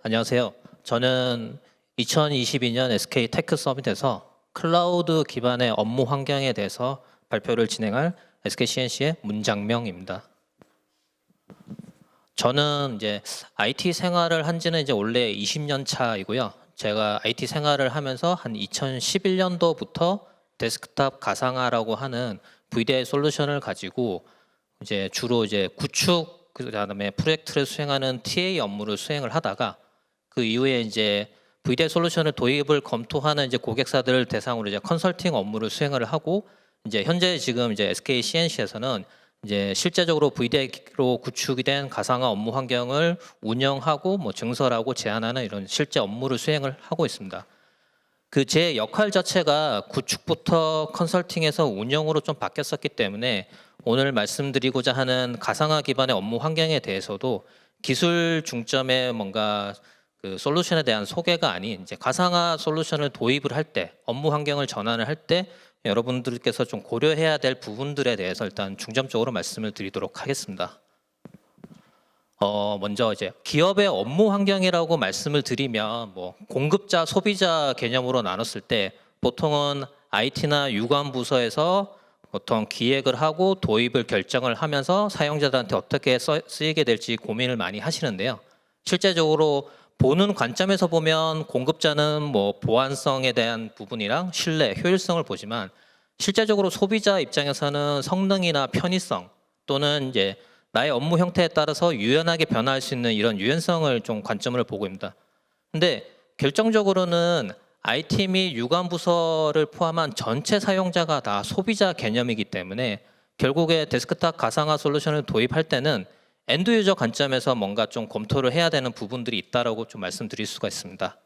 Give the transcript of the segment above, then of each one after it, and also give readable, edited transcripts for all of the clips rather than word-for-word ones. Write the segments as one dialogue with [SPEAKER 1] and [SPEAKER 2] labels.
[SPEAKER 1] 안녕하세요. 저는 2022년 SK 테크 서밋에서 클라우드 기반의 업무 환경에 대해서 발표를 진행할 SK CNC의 문장명입니다. 저는 이제 IT 생활을 한 지는 이제 원래 20년 차이고요. 제가 IT 생활을 하면서 한 2011년도부터 데스크탑 가상화라고 하는 VDI 솔루션을 가지고 이제 주로 이제 구축 그다음에 프로젝트를 수행하는 TA 업무를 수행을 하다가 그 이후에 이제 VDI 솔루션을 도입을 검토하는 이제 고객사들을 대상으로 이제 컨설팅 업무를 수행을 하고 이제 현재 지금 이제 SK CNC에서는 이제 실제적으로 VDI로 구축이 된 가상화 업무 환경을 운영하고 뭐 증설하고 제안하는 이런 실제 업무를 수행을 하고 있습니다. 그 제 역할 자체가 구축부터 컨설팅에서 운영으로 좀 바뀌었었기 때문에 오늘 말씀드리고자 하는 가상화 기반의 업무 환경에 대해서도 기술 중점의 뭔가 그 솔루션에 대한 소개가 아닌 이제 가상화 솔루션을 도입을 할 때 업무 환경을 전환을 할 때 여러분들께서 좀 고려해야 될 부분들에 대해서 일단 중점적으로 말씀을 드리도록 하겠습니다. 먼저 이제 기업의 업무 환경이라고 말씀을 드리면 뭐 공급자, 소비자 개념으로 나눴을 때 보통은 IT나 유관 부서에서 보통 기획을 하고 도입을 결정을 하면서 사용자들한테 어떻게 쓰이게 될지 고민을 많이 하시는데요. 실제적으로 보는 관점에서 보면 공급자는 뭐 보안성에 대한 부분이랑 신뢰, 효율성을 보지만 실제적으로 소비자 입장에서는 성능이나 편의성 또는 이제 나의 업무 형태에 따라서 유연하게 변화할 수 있는 이런 유연성을 좀 관점을 보고 있습니다. 근데 결정적으로는 IT 및 유관 부서를 포함한 전체 사용자가 다 소비자 개념이기 때문에 결국에 데스크탑 가상화 솔루션을 도입할 때는 엔드 유저 관점에서 뭔가 좀 검토를 해야 되는 부분들이 있다라고 좀 말씀드릴 수가 있습니다.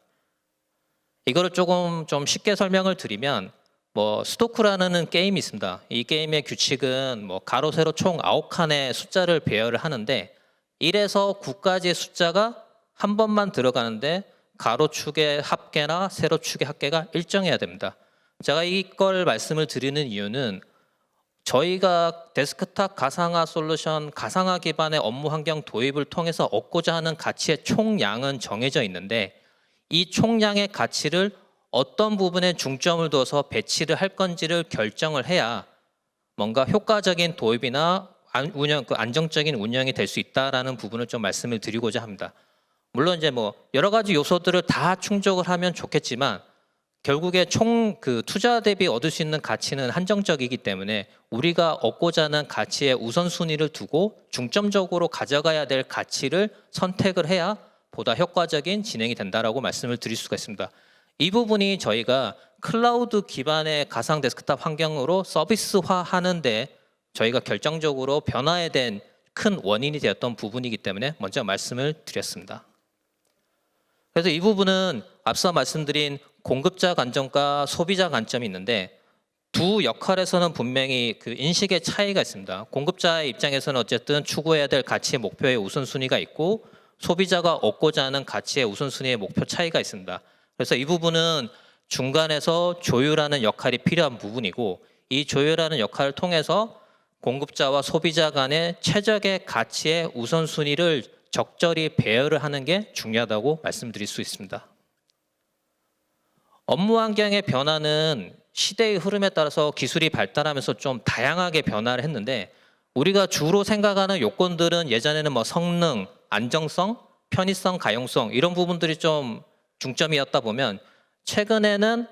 [SPEAKER 1] 이거를 조금 좀 쉽게 설명을 드리면 뭐 스토크라는 게임이 있습니다. 이 게임의 규칙은 뭐 가로 세로 총 9칸의 숫자를 배열을 하는데 1에서 9까지의 숫자가 한 번만 들어가는데 가로축의 합계나 세로축의 합계가 일정해야 됩니다. 제가 이걸 말씀을 드리는 이유는 저희가 데스크탑 가상화 솔루션, 가상화 기반의 업무 환경 도입을 통해서 얻고자 하는 가치의 총량은 정해져 있는데 이 총량의 가치를 어떤 부분에 중점을 둬서 배치를 할 건지를 결정을 해야 뭔가 효과적인 도입이나 안정적인 운영이 될 수 있다라는 부분을 좀 말씀을 드리고자 합니다. 물론 이제 뭐 여러 가지 요소들을 다 충족을 하면 좋겠지만 결국에 총 그 투자 대비 얻을 수 있는 가치는 한정적이기 때문에 우리가 얻고자 하는 가치의 우선순위를 두고 중점적으로 가져가야 될 가치를 선택을 해야 보다 효과적인 진행이 된다라고 말씀을 드릴 수가 있습니다. 이 부분이 저희가 클라우드 기반의 가상 데스크탑 환경으로 서비스화하는데 저희가 결정적으로 변화에 된 큰 원인이 되었던 부분이기 때문에 먼저 말씀을 드렸습니다. 그래서 이 부분은 앞서 말씀드린 공급자 관점과 소비자 관점이 있는데 두 역할에서는 분명히 그 인식의 차이가 있습니다. 공급자의 입장에서는 어쨌든 추구해야 될 가치의 목표의 우선순위가 있고 소비자가 얻고자 하는 가치의 우선순위의 목표 차이가 있습니다. 그래서 이 부분은 중간에서 조율하는 역할이 필요한 부분이고 이 조율하는 역할을 통해서 공급자와 소비자 간의 최적의 가치의 우선순위를 적절히 배열을 하는 게 중요하다고 말씀드릴 수 있습니다. 업무 환경의 변화는 시대의 흐름에 따라서 기술이 발달하면서 좀 다양하게 변화를 했는데 우리가 주로 생각하는 요건들은 예전에는 뭐 성능, 안정성, 편의성, 가용성 이런 부분들이 좀 중점이었다 보면 최근에는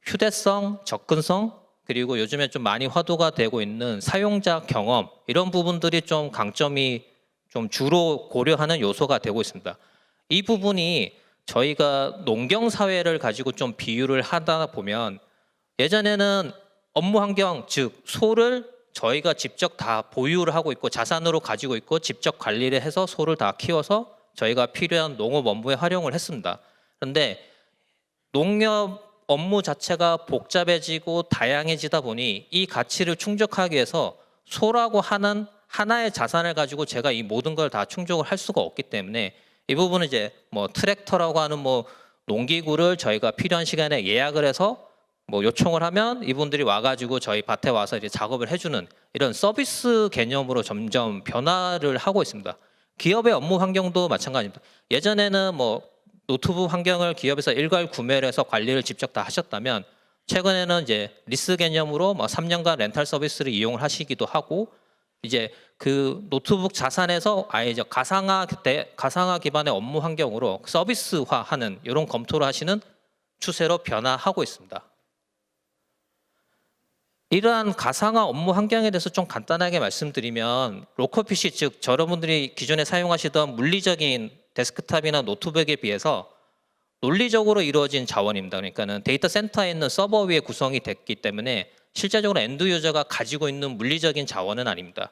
[SPEAKER 1] 휴대성, 접근성 그리고 요즘에 좀 많이 화두가 되고 있는 사용자 경험 이런 부분들이 좀 강점이 좀 주로 고려하는 요소가 되고 있습니다. 이 부분이 저희가 농경 사회를 가지고 좀 비유를 하다 보면 예전에는 업무 환경 즉 소를 저희가 직접 다 보유를 하고 있고 자산으로 가지고 있고 직접 관리를 해서 소를 다 키워서 저희가 필요한 농업 업무에 활용을 했습니다. 그런데 농업 업무 자체가 복잡해지고 다양해지다 보니 이 가치를 충족하기 위해서 소라고 하는 하나의 자산을 가지고 제가 이 모든 걸 다 충족을 할 수가 없기 때문에 이 부분은 이제 뭐 트랙터라고 하는 뭐 농기구를 저희가 필요한 시간에 예약을 해서 뭐 요청을 하면 이분들이 와가지고 저희 밭에 와서 이제 작업을 해주는 이런 서비스 개념으로 점점 변화를 하고 있습니다. 기업의 업무 환경도 마찬가지입니다. 예전에는 뭐 노트북 환경을 기업에서 일괄 구매를 해서 관리를 직접 다 하셨다면 최근에는 이제 리스 개념으로 뭐 3년간 렌탈 서비스를 이용을 하시기도 하고 이제 그 노트북 자산에서 아예 이제 가상화 기반의 업무 환경으로 서비스화하는 이런 검토를 하시는 추세로 변화하고 있습니다. 이러한 가상화 업무 환경에 대해서 좀 간단하게 말씀드리면 로컬 PC 즉 여러분들이 기존에 사용하시던 물리적인 데스크탑이나 노트북에 비해서 논리적으로 이루어진 자원입니다. 그러니까는 데이터 센터에 있는 서버 위에 구성이 됐기 때문에 실제적으로 엔드 유저가 가지고 있는 물리적인 자원은 아닙니다.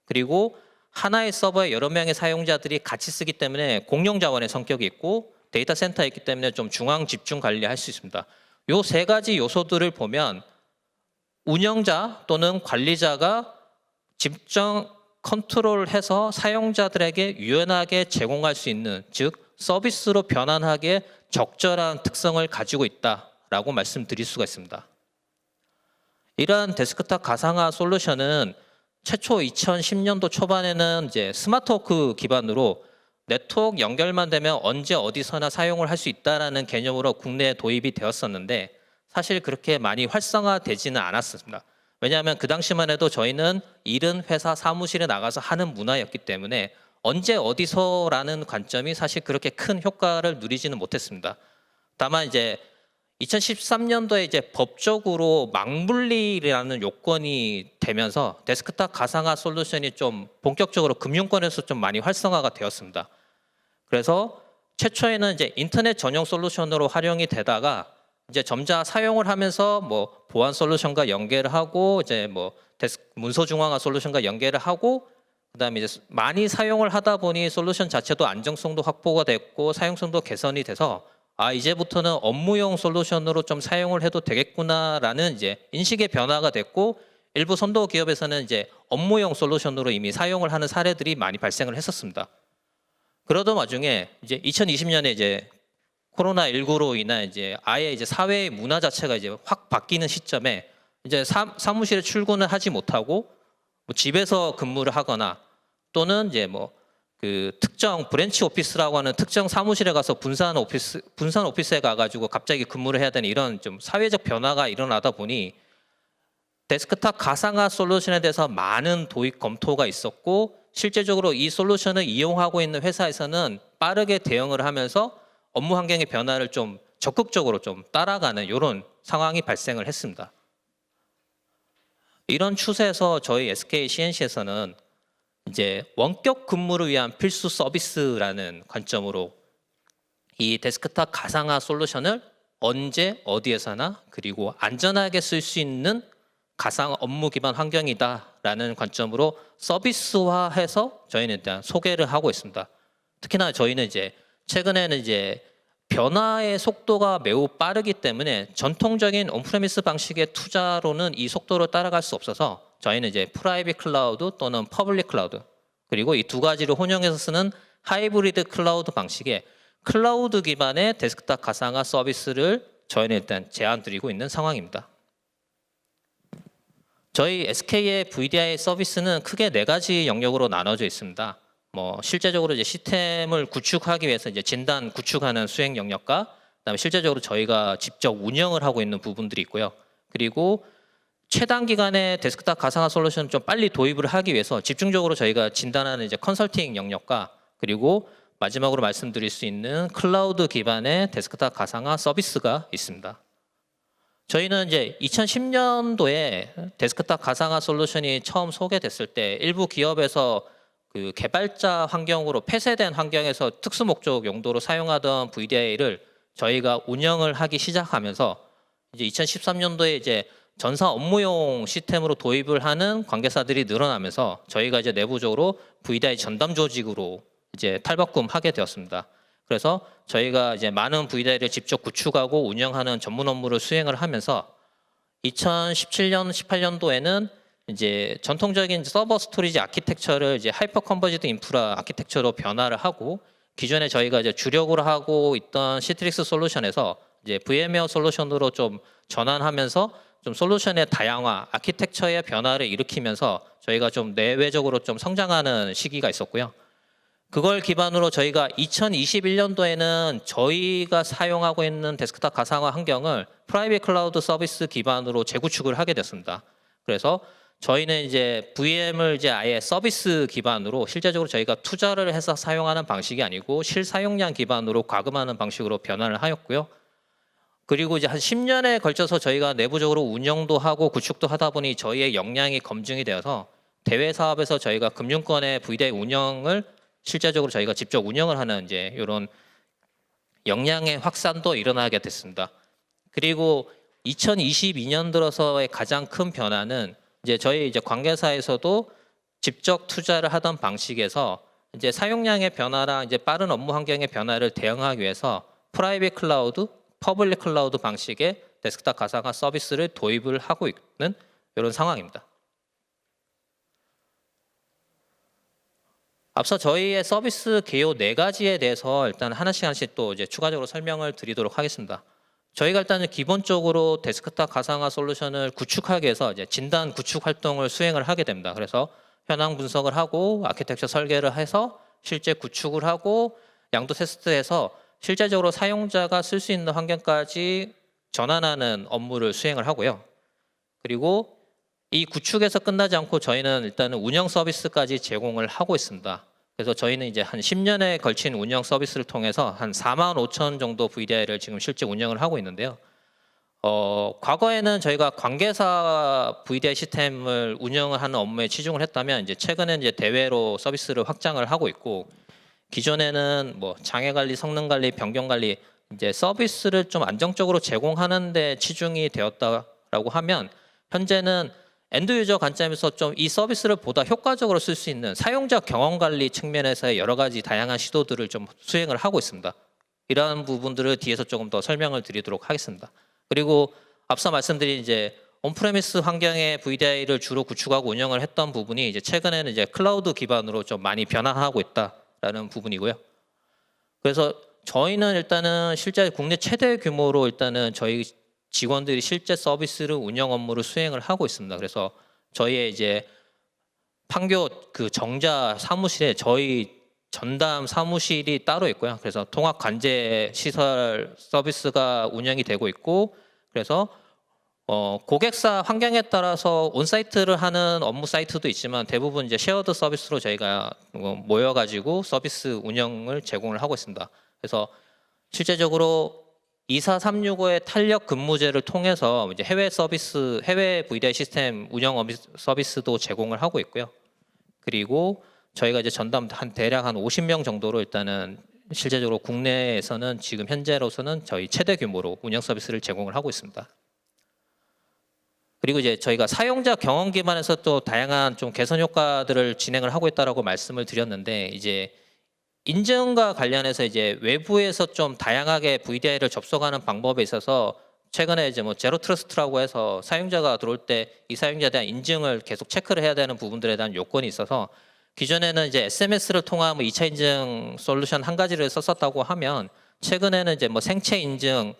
[SPEAKER 1] 그리고 하나의 서버에 여러 명의 사용자들이 같이 쓰기 때문에 공용 자원의 성격이 있고 데이터 센터에 있기 때문에 좀 중앙 집중 관리할 수 있습니다. 요 세 가지 요소들을 보면 운영자 또는 관리자가 집중 컨트롤해서 사용자들에게 유연하게 제공할 수 있는 즉 서비스로 변환하기에 적절한 특성을 가지고 있다라고 말씀드릴 수가 있습니다. 이러한 데스크탑 가상화 솔루션은 최초 2010년도 초반에는 이제 스마트워크 기반으로 네트워크 연결만 되면 언제 어디서나 사용을 할 수 있다라는 개념으로 국내에 도입이 되었었는데 사실 그렇게 많이 활성화되지는 않았습니다. 왜냐하면 그 당시만 해도 저희는 일은 회사 사무실에 나가서 하는 문화였기 때문에 언제 어디서라는 관점이 사실 그렇게 큰 효과를 누리지는 못했습니다. 다만 이제 2013년도에 이제 법적으로 망분리라는 요건이 되면서 데스크탑 가상화 솔루션이 좀 본격적으로 금융권에서 좀 많이 활성화가 되었습니다. 그래서 최초에는 이제 인터넷 전용 솔루션으로 활용이 되다가 이제 점차 사용을 하면서 뭐 보안 솔루션과 연계를 하고 이제 뭐 문서 중앙화 솔루션과 연계를 하고 그다음에 이제 많이 사용을 하다 보니 솔루션 자체도 안정성도 확보가 됐고 사용성도 개선이 돼서 이제부터는 업무용 솔루션으로 좀 사용을 해도 되겠구나라는 이제 인식의 변화가 됐고 일부 선도 기업에서는 이제 업무용 솔루션으로 이미 사용을 하는 사례들이 많이 발생을 했었습니다. 그러던 와중에 이제 2020년에 이제 코로나19로 인한 이제 아예 이제 사회의 문화 자체가 이제 확 바뀌는 시점에 이제 사무실에 출근을 하지 못하고 뭐 집에서 근무를 하거나 또는 이제 뭐 그 특정 브랜치 오피스라고 하는 특정 사무실에 가서 분산 오피스에 가가지고 갑자기 근무를 해야 되는 이런 좀 사회적 변화가 일어나다 보니 데스크탑 가상화 솔루션에 대해서 많은 도입 검토가 있었고 실제적으로 이 솔루션을 이용하고 있는 회사에서는 빠르게 대응을 하면서 업무 환경의 변화를 좀 적극적으로 좀 따라가는 이런 상황이 발생을 했습니다. 이런 추세에서 저희 SK CNC에서는 이제 원격 근무를 위한 필수 서비스라는 관점으로 이 데스크탑 가상화 솔루션을 언제 어디에서나 그리고 안전하게 쓸 수 있는 가상 업무 기반 환경이다라는 관점으로 서비스화해서 저희는 일단 소개를 하고 있습니다. 특히나 저희는 이제 최근에는 이제 변화의 속도가 매우 빠르기 때문에 전통적인 온프레미스 방식의 투자로는 이 속도를 따라갈 수 없어서 저희는 이제 프라이빗 클라우드 또는 퍼블릭 클라우드 그리고 이 두 가지를 혼용해서 쓰는 하이브리드 클라우드 방식의 클라우드 기반의 데스크탑 가상화 서비스를 저희는 일단 제안 드리고 있는 상황입니다. 저희 SK의 VDI 서비스는 크게 네 가지 영역으로 나눠져 있습니다. 뭐 실제적으로 이제 시스템을 구축하기 위해서 이제 진단 구축하는 수행 영역과 그다음에 실제적으로 저희가 직접 운영을 하고 있는 부분들이 있고요. 그리고 최단 기간에 데스크탑 가상화 솔루션 좀 빨리 도입을 하기 위해서 집중적으로 저희가 진단하는 이제 컨설팅 영역과 그리고 마지막으로 말씀드릴 수 있는 클라우드 기반의 데스크탑 가상화 서비스가 있습니다. 저희는 이제 2010년도에 데스크탑 가상화 솔루션이 처음 소개됐을 때 일부 기업에서 그 개발자 환경으로 폐쇄된 환경에서 특수 목적 용도로 사용하던 VDI를 저희가 운영을 하기 시작하면서 이제 2013년도에 이제 전사 업무용 시스템으로 도입을 하는 관계사들이 늘어나면서 저희가 이제 내부적으로 VDI 전담 조직으로 이제 탈바꿈하게 되었습니다. 그래서 저희가 이제 많은 VDI를 직접 구축하고 운영하는 전문 업무를 수행을 하면서 2017년, 18년도에는 이제 전통적인 서버 스토리지 아키텍처를 이제 하이퍼 컨버지드 인프라 아키텍처로 변화를 하고 기존에 저희가 이제 주력으로 하고 있던 시트릭스 솔루션에서 이제 VM웨어 솔루션으로 좀 전환하면서 좀 솔루션의 다양화, 아키텍처의 변화를 일으키면서 저희가 좀 내외적으로 좀 성장하는 시기가 있었고요. 그걸 기반으로 저희가 2021년도에는 저희가 사용하고 있는 데스크탑 가상화 환경을 프라이빗 클라우드 서비스 기반으로 재구축을 하게 됐습니다. 그래서 저희는 이제 VM을 이제 아예 서비스 기반으로 실제적으로 저희가 투자를 해서 사용하는 방식이 아니고 실사용량 기반으로 과금하는 방식으로 변화를 하였고요. 그리고 이제 한 10년에 걸쳐서 저희가 내부적으로 운영도 하고 구축도 하다 보니 저희의 역량이 검증이 되어서 대외 사업에서 저희가 금융권의 VDI 운영을 실제적으로 저희가 직접 운영을 하는 이제 이런 역량의 확산도 일어나게 됐습니다. 그리고 2022년 들어서의 가장 큰 변화는 이제 저희 이제 관계사에서도 직접 투자를 하던 방식에서 이제 사용량의 변화랑 이제 빠른 업무 환경의 변화를 대응하기 위해서 프라이빗 클라우드, 퍼블릭 클라우드 방식의 데스크탑 가상화 서비스를 도입을 하고 있는 이런 상황입니다. 앞서 저희의 서비스 개요 4가지에 대해서 일단 하나씩 또 이제 추가적으로 설명을 드리도록 하겠습니다. 저희가 일단은 기본적으로 데스크탑 가상화 솔루션을 구축하기 위해서 이제 진단 구축 활동을 수행을 하게 됩니다. 그래서 현황 분석을 하고 아키텍처 설계를 해서 실제 구축을 하고 양도 테스트해서 실제적으로 사용자가 쓸 수 있는 환경까지 전환하는 업무를 수행을 하고요. 그리고 이 구축에서 끝나지 않고 저희는 일단은 운영 서비스까지 제공을 하고 있습니다. 그래서 저희는 이제 한 10년에 걸친 운영 서비스를 통해서 한 4만 5천 정도 VDI를 지금 실제 운영을 하고 있는데요. 과거에는 저희가 관계사 VDI 시스템을 운영을 하는 업무에 치중을 했다면 이제 최근에 이제 대외로 서비스를 확장을 하고 있고 기존에는 뭐 장애 관리, 성능 관리, 변경 관리 이제 서비스를 좀 안정적으로 제공하는 데 치중이 되었다라고 하면 현재는 엔드 유저 관점에서 좀 이 서비스를 보다 효과적으로 쓸 수 있는 사용자 경험 관리 측면에서의 여러 가지 다양한 시도들을 좀 수행을 하고 있습니다. 이러한 부분들을 뒤에서 조금 더 설명을 드리도록 하겠습니다. 그리고 앞서 말씀드린 이제 온프레미스 환경의 VDI를 주로 구축하고 운영을 했던 부분이 이제 최근에는 이제 클라우드 기반으로 좀 많이 변화하고 있다라는 부분이고요. 그래서 저희는 일단은 실제 국내 최대 규모로 일단은 저희 직원들이 실제 서비스를 운영 업무를 수행을 하고 있습니다. 그래서 저희의 이제 판교 그 정자 사무실에 저희 전담 사무실이 따로 있고요. 그래서 통합 관제 시설 서비스가 운영이 되고 있고 그래서 고객사 환경에 따라서 온사이트를 하는 업무 사이트도 있지만 대부분 이제 쉐어드 서비스로 저희가 모여가지고 서비스 운영을 제공을 하고 있습니다. 그래서 실제적으로 24365의 탄력 근무제를 통해서 이제 해외 서비스, 해외 VDI 시스템 운영 서비스도 제공을 하고 있고요. 그리고 저희가 이제 전담 대략 한 50명 정도로 일단은 실제적으로 국내에서는 지금 현재로서는 저희 최대 규모로 운영 서비스를 제공을 하고 있습니다. 그리고 이제 저희가 사용자 경험 기반에서 또 다양한 좀 개선 효과들을 진행을 하고 있다라고 말씀을 드렸는데 이제 인증과 관련해서 이제 외부에서 좀 다양하게 VDI를 접속하는 방법에 있어서 최근에 이제 뭐 제로 트러스트라고 해서 사용자가 들어올 때 이 사용자에 대한 인증을 계속 체크를 해야 되는 부분들에 대한 요건이 있어서 기존에는 이제 SMS를 통한 뭐 2차 인증 솔루션 한 가지를 썼었다고 하면 최근에는 이제 뭐 생체 인증,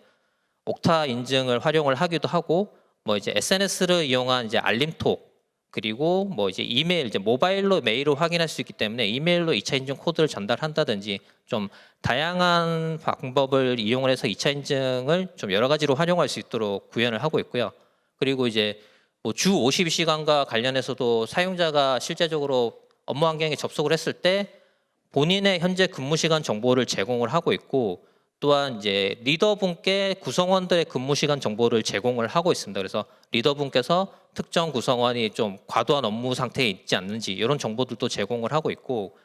[SPEAKER 1] 옥타 인증을 활용을 하기도 하고 뭐 이제 SNS를 이용한 이제 알림톡 그리고 뭐 이제 이메일, 이제 모바일로 메일을 확인할 수 있기 때문에 이메일로 2차 인증 코드를 전달한다든지 좀 다양한 방법을 이용을 해서 2차 인증을 좀 여러 가지로 활용할 수 있도록 구현을 하고 있고요. 그리고 이제 뭐 주 52시간과 관련해서도 사용자가 실제적으로 업무 환경에 접속을 했을 때 본인의 현재 근무 시간 정보를 제공을 하고 있고 또한 이제 리더분께 구성원들의 근무 시간 정보를 제공을 하고 있습니다. 그래서 리더분께서 특정 구성원이 좀 과도한 업무 상태에 있지 않는지 이런 정보들도 제공을 하고 있고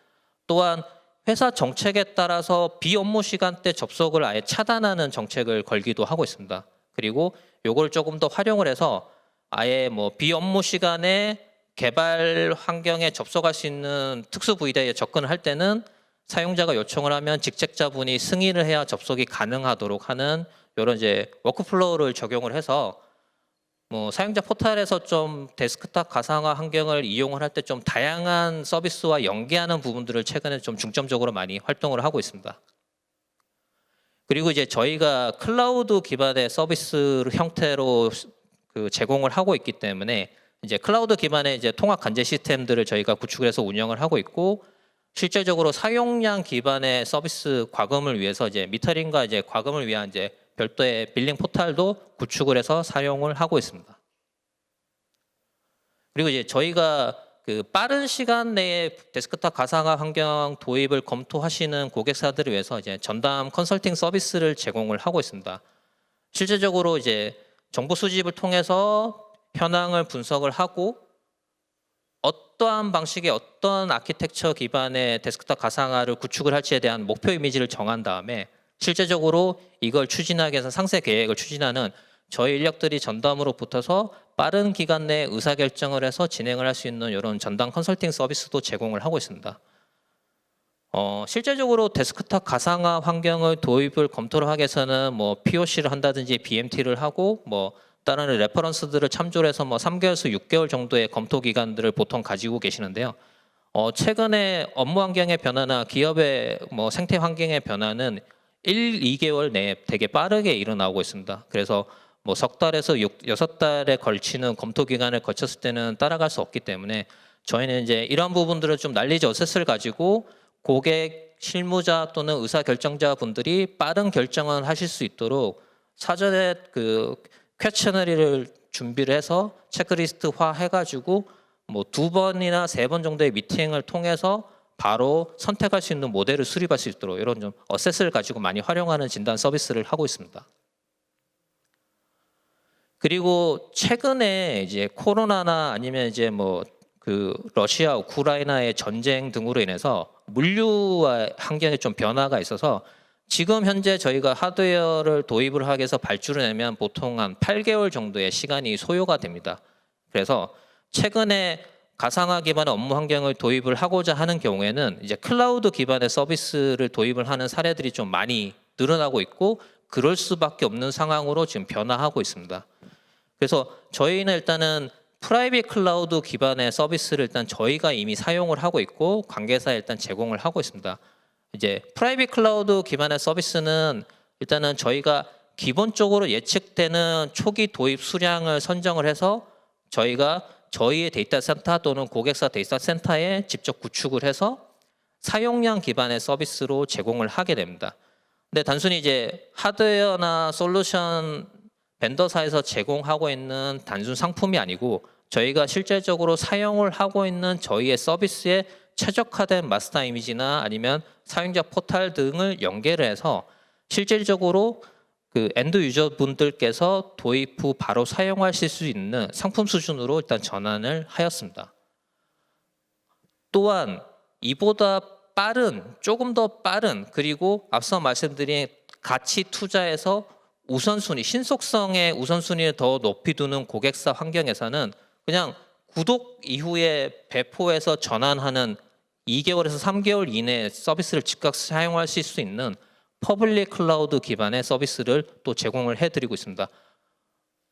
[SPEAKER 1] 또한 회사 정책에 따라서 비업무 시간대 접속을 아예 차단하는 정책을 걸기도 하고 있습니다. 그리고 요걸 조금 더 활용을 해서 아예 뭐 비업무 시간에 개발 환경에 접속할 수 있는 특수 VDI에 접근을 할 때는 사용자가 요청을 하면 직책자분이 승인을 해야 접속이 가능하도록 하는 이런 이제 워크플로우를 적용을 해서 뭐 사용자 포털에서 좀 데스크탑 가상화 환경을 이용을 할 때 좀 다양한 서비스와 연계하는 부분들을 최근에 좀 중점적으로 많이 활동을 하고 있습니다. 그리고 이제 저희가 클라우드 기반의 서비스 형태로 그 제공을 하고 있기 때문에 이제 클라우드 기반의 이제 통합 관제 시스템들을 저희가 구축을 해서 운영을 하고 있고 실질적으로 사용량 기반의 서비스 과금을 위해서 이제 미터링과 이제 과금을 위한 이제 별도의 빌링 포탈도 구축을 해서 사용을 하고 있습니다. 그리고 이제 저희가 그 빠른 시간 내에 데스크탑 가상화 환경 도입을 검토하시는 고객사들을 위해서 이제 전담 컨설팅 서비스를 제공을 하고 있습니다. 실제적으로 이제 정보 수집을 통해서 현황을 분석을 하고 어떠한 방식의 어떤 아키텍처 기반의 데스크탑 가상화를 구축을 할지에 대한 목표 이미지를 정한 다음에 실제적으로 이걸 추진하기 위해서 상세 계획을 추진하는 저희 인력들이 전담으로 붙어서 빠른 기간 내에 의사결정을 해서 진행을 할 수 있는 이런 전담 컨설팅 서비스도 제공을 하고 있습니다. 실제적으로 데스크탑 가상화 환경을 도입을 검토를 하기 위해서는 뭐 POC를 한다든지 BMT를 하고 뭐 다른 레퍼런스들을 참조를 해서 뭐 3개월에서 6개월 정도의 검토 기간들을 보통 가지고 계시는데요. 최근에 업무 환경의 변화나 기업의 뭐 생태 환경의 변화는 2개월 내에 되게 빠르게 일어나고 있습니다. 그래서 뭐 석 달에서 6달에 걸치는 검토 기간을 거쳤을 때는 따라갈 수 없기 때문에 저희는 이제 이런 부분들을 좀 난리지 어셋을 가지고 고객, 실무자 또는 의사결정자 분들이 빠른 결정을 하실 수 있도록 사전에 그 퀘셔너리를 준비를 해서 체크리스트화 해가지고 뭐 2번이나 3번 정도의 미팅을 통해서 바로 선택할 수 있는 모델을 수립할 수 있도록 이런 좀 어셋을 가지고 많이 활용하는 진단 서비스를 하고 있습니다. 그리고 최근에 이제 코로나나 아니면 이제 뭐 그 러시아 우크라이나의 전쟁 등으로 인해서 물류와 환경에 좀 변화가 있어서 지금 현재 저희가 하드웨어를 도입을 하기 위해서 발주를 내면 보통 한 8개월 정도의 시간이 소요가 됩니다. 그래서 최근에 가상화 기반의 업무 환경을 도입을 하고자 하는 경우에는 이제 클라우드 기반의 서비스를 도입을 하는 사례들이 좀 많이 늘어나고 있고 그럴 수밖에 없는 상황으로 지금 변화하고 있습니다. 그래서 저희는 일단은 프라이빗 클라우드 기반의 서비스를 일단 저희가 이미 사용을 하고 있고 관계사에 일단 제공을 하고 있습니다. 이제 프라이빗 클라우드 기반의 서비스는 일단은 저희가 기본적으로 예측되는 초기 도입 수량을 선정을 해서 저희가 저희의 데이터 센터 또는 고객사 데이터 센터에 직접 구축을 해서 사용량 기반의 서비스로 제공을 하게 됩니다. 근데 단순히 이제 하드웨어나 솔루션 벤더사에서 제공하고 있는 단순 상품이 아니고 저희가 실질적으로 사용을 하고 있는 저희의 서비스에 최적화된 마스터 이미지나 아니면 사용자 포탈 등을 연계를 해서 실질적으로 그 엔드 유저 분들께서 도입 후 바로 사용하실 수 있는 상품 수준으로 일단 전환을 하였습니다. 또한 이보다 빠른, 조금 더 빠른 그리고 앞서 말씀드린 가치 투자에서 우선순위, 신속성의 우선순위를 더 높이 두는 고객사 환경에서는 그냥 구독 이후에 배포해서 전환하는 2개월에서 3개월 이내에 서비스를 즉각 사용하실 수 있는 퍼블릭 클라우드 기반의 서비스를 또 제공을 해드리고 있습니다.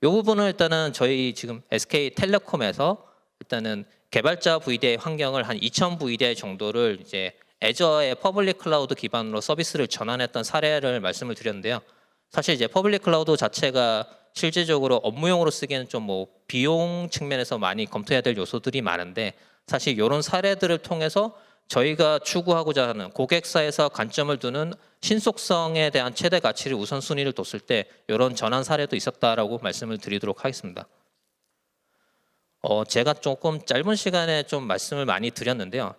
[SPEAKER 1] 이 부분은 일단은 저희 지금 SK텔레콤에서 일단은 개발자 VDI 환경을 한 2,000 VDI 정도를 이제 애저의 퍼블릭 클라우드 기반으로 서비스를 전환했던 사례를 말씀을 드렸는데요. 사실 이제 퍼블릭 클라우드 자체가 실질적으로 업무용으로 쓰기에는 좀 뭐 비용 측면에서 많이 검토해야 될 요소들이 많은데 사실 이런 사례들을 통해서 저희가 추구하고자 하는 고객사에서 관점을 두는 신속성에 대한 최대 가치를 우선순위를 뒀을 때 이런 전환 사례도 있었다라고 말씀을 드리도록 하겠습니다. 제가 조금 짧은 시간에 좀 말씀을 많이 드렸는데요.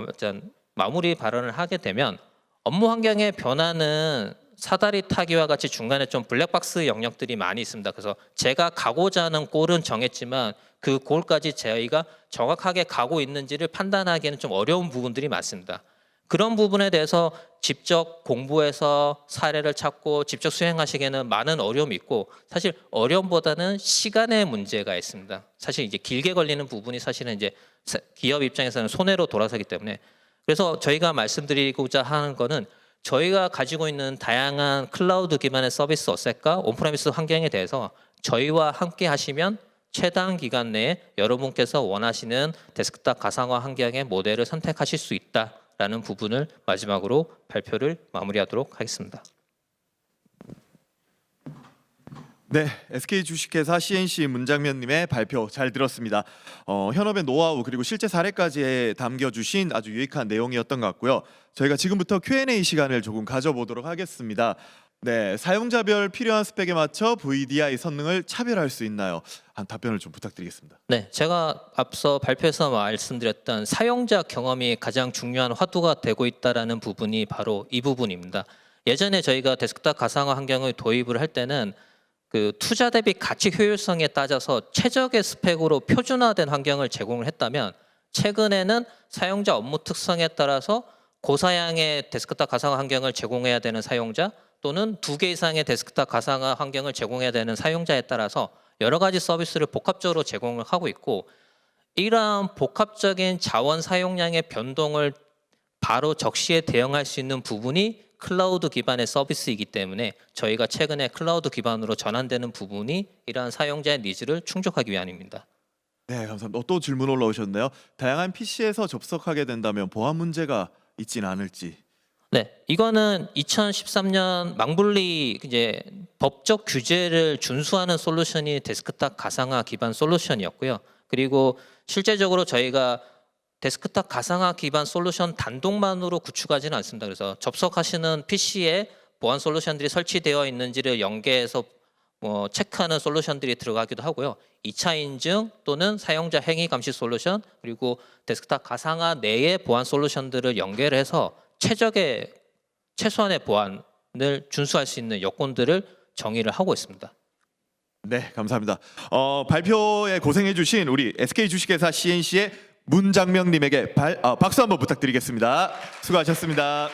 [SPEAKER 1] 일단 마무리 발언을 하게 되면 업무 환경의 변화는 사다리 타기와 같이 중간에 좀 블랙박스 영역들이 많이 있습니다. 그래서 제가 가고자 하는 골은 정했지만 그 골까지 저희가 정확하게 가고 있는지를 판단하기에는 좀 어려운 부분들이 많습니다. 그런 부분에 대해서 직접 공부해서 사례를 찾고 직접 수행하시기에는 많은 어려움이 있고 사실 어려움보다는 시간의 문제가 있습니다. 사실 이제 길게 걸리는 부분이 사실은 이제 기업 입장에서는 손해로 돌아서기 때문에 그래서 저희가 말씀드리고자 하는 거는 저희가 가지고 있는 다양한 클라우드 기반의 서비스 어셋과 온프레미스 환경에 대해서 저희와 함께 하시면 최단 기간 내에 여러분께서 원하시는 데스크탑 가상화 환경의 모델을 선택하실 수 있다라는 부분을 마지막으로 발표를 마무리하도록 하겠습니다.
[SPEAKER 2] 네, SK 주식회사 CNC 문장면님의 발표 잘 들었습니다. 현업의 노하우 그리고 실제 사례까지 담겨주신 아주 유익한 내용이었던 것 같고요. 저희가 지금부터 Q&A 시간을 조금 가져보도록 하겠습니다. 네, 사용자별 필요한 스펙에 맞춰 VDI 성능을 차별할 수 있나요? 한 답변을 좀 부탁드리겠습니다.
[SPEAKER 1] 네, 제가 앞서 발표에서 말씀드렸던 사용자 경험이 가장 중요한 화두가 되고 있다라는 부분이 바로 이 부분입니다. 예전에 저희가 데스크탑 가상화 환경을 도입을 할 때는 그 투자 대비 가치 효율성에 따져서 최적의 스펙으로 표준화된 환경을 제공을 했다면, 최근에는 사용자 업무 특성에 따라서 고사양의 데스크탑 가상화 환경을 제공해야 되는 사용자, 또는 2개 이상의 데스크탑 가상화 환경을 제공해야 되는 사용자에 따라서 여러 가지 서비스를 복합적으로 제공을 하고 있고, 이러한 복합적인 자원 사용량의 변동을 바로 적시에 대응할 수 있는 부분이 클라우드 기반의 서비스이기 때문에 저희가 최근에 클라우드 기반으로 전환되는 부분이 이러한 사용자의 니즈를 충족하기 위함입니다.
[SPEAKER 2] 네, 감사합니다. 또 질문 올라오셨네요. 다양한 PC에서 접속하게 된다면 보안 문제가 있지는 않을지.
[SPEAKER 1] 네, 이거는 2013년 망불리 이제 법적 규제를 준수하는 솔루션이 데스크탑 가상화 기반 솔루션이었고요. 그리고 실제적으로 저희가 데스크탑 가상화 기반 솔루션 단독만으로 구축하지는 않습니다. 그래서 접속하시는 PC에 보안 솔루션들이 설치되어 있는지를 연계해서 체크하는 솔루션들이 들어가기도 하고요. 2차 인증 또는 사용자 행위 감시 솔루션, 그리고 데스크탑 가상화 내의 보안 솔루션들을 연결해서 최소한의 보안을 준수할 수 있는 여건들을 정의를 하고 있습니다.
[SPEAKER 2] 네, 감사합니다. 발표에 고생해주신 우리 SK 주식회사 CNC의 문장명님에게 박수 한번 부탁드리겠습니다. 수고하셨습니다.